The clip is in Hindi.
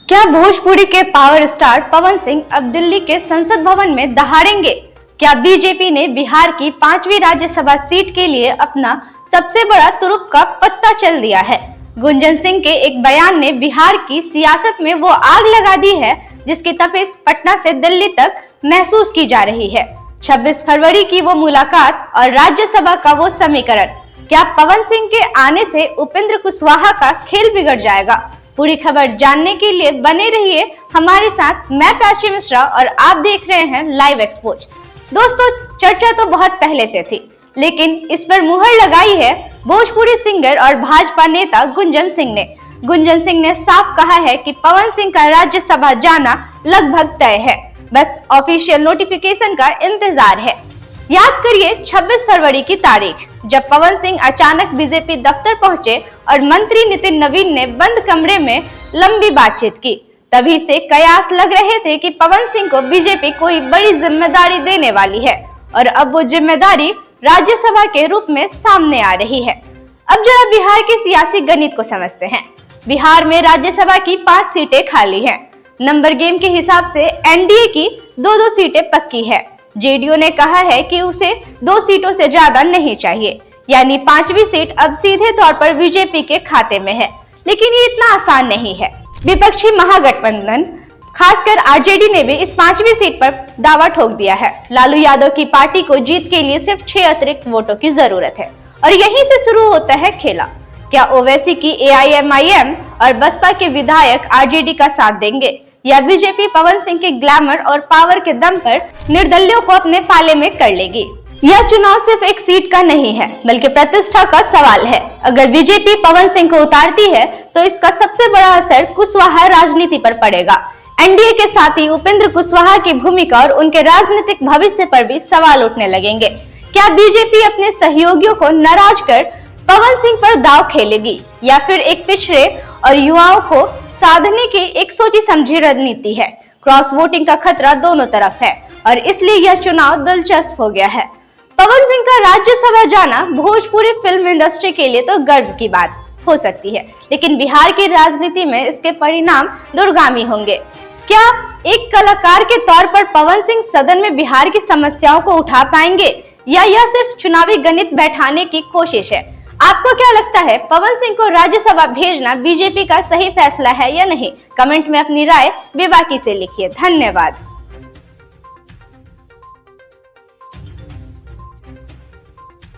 क्या भोजपुरी के पावर स्टार पवन सिंह अब दिल्ली के संसद भवन में दहाड़ेंगे? क्या बीजेपी ने बिहार की 5वीं राज्यसभा सीट के लिए अपना सबसे बड़ा तुरुप का पत्ता चल दिया है? गुंजन सिंह के एक बयान ने बिहार की सियासत में वो आग लगा दी है जिसकी तपिश पटना से दिल्ली तक महसूस की जा रही है। 26 फरवरी की वो मुलाकात और राज्यसभा का वो समीकरण, क्या पवन सिंह के आने से उपेंद्र कुशवाहा का खेल बिगड़ जाएगा? पूरी खबर जानने के लिए बने रहिए हमारे साथ। मैं प्राची मिश्रा और आप देख रहे हैं लाइव एक्सपोज। दोस्तों, चर्चा तो बहुत पहले से थी, लेकिन इस पर मुहर लगाई है भोजपुरी सिंगर और भाजपा नेता गुंजन सिंह ने। गुंजन सिंह ने साफ कहा है कि पवन सिंह का राज्यसभा जाना लगभग तय है, बस ऑफिशियल नोटिफिकेशन का इंतजार है। याद करिए 26 फरवरी की तारीख, जब पवन सिंह अचानक बीजेपी दफ्तर पहुंचे और मंत्री नितिन नवीन ने बंद कमरे में लंबी बातचीत की। तभी से कयास लग रहे थे कि पवन सिंह को बीजेपी कोई बड़ी जिम्मेदारी देने वाली है और अब वो जिम्मेदारी राज्यसभा के रूप में सामने आ रही है। अब जरा बिहार के सियासी गणित को समझते हैं। बिहार में राज्यसभा की 5 सीटें खाली हैं। नंबर गेम के हिसाब से एनडीए की 2-2 सीटें पक्की है। जेडीयू ने कहा है कि उसे 2 सीटों से ज्यादा नहीं चाहिए, यानी 5वीं सीट अब सीधे तौर पर बीजेपी के खाते में है। लेकिन ये इतना आसान नहीं है। विपक्षी महागठबंधन खासकर आरजेडी ने भी इस 5वीं सीट पर दावा ठोक दिया है। लालू यादव की पार्टी को जीत के लिए सिर्फ 6 अतिरिक्त वोटों की जरूरत है और यहीं से शुरू होता है खेला। क्या ओवैसी की एआईएमआईएम और बसपा के विधायक आरजेडी का साथ देंगे या बीजेपी पवन सिंह के ग्लैमर और पावर के दम पर निर्दलियों को अपने पाले में कर लेगी? यह चुनाव सिर्फ एक सीट का नहीं है, बल्कि प्रतिष्ठा का सवाल है। अगर बीजेपी पवन सिंह को उतारती है तो इसका सबसे बड़ा असर कुशवाहा राजनीति पर पड़ेगा। एनडीए के साथ ही उपेंद्र कुशवाहा की भूमिका और उनके राजनीतिक भविष्य पर भी सवाल उठने लगेंगे। क्या बीजेपी अपने सहयोगियों को नाराज कर पवन सिंह पर दांव खेलेगी या फिर एक पिछड़े और युवाओं को साधने की एक सोची समझी रणनीति है? क्रॉस वोटिंग का खतरा दोनों तरफ है और इसलिए यह चुनाव दिलचस्प हो गया है। पवन सिंह का राज्यसभा जाना भोजपुरी फिल्म इंडस्ट्री के लिए तो गर्व की बात हो सकती है, लेकिन बिहार की राजनीति में इसके परिणाम दूरगामी होंगे। क्या एक कलाकार के तौर पर पवन सिंह सदन में बिहार की समस्याओं को उठा पाएंगे या यह सिर्फ चुनावी गणित बैठाने की कोशिश है? आपको क्या लगता है, पवन सिंह को राज्यसभा भेजना बीजेपी का सही फैसला है या नहीं? कमेंट में अपनी राय बेबाकी से लिखिए। धन्यवाद।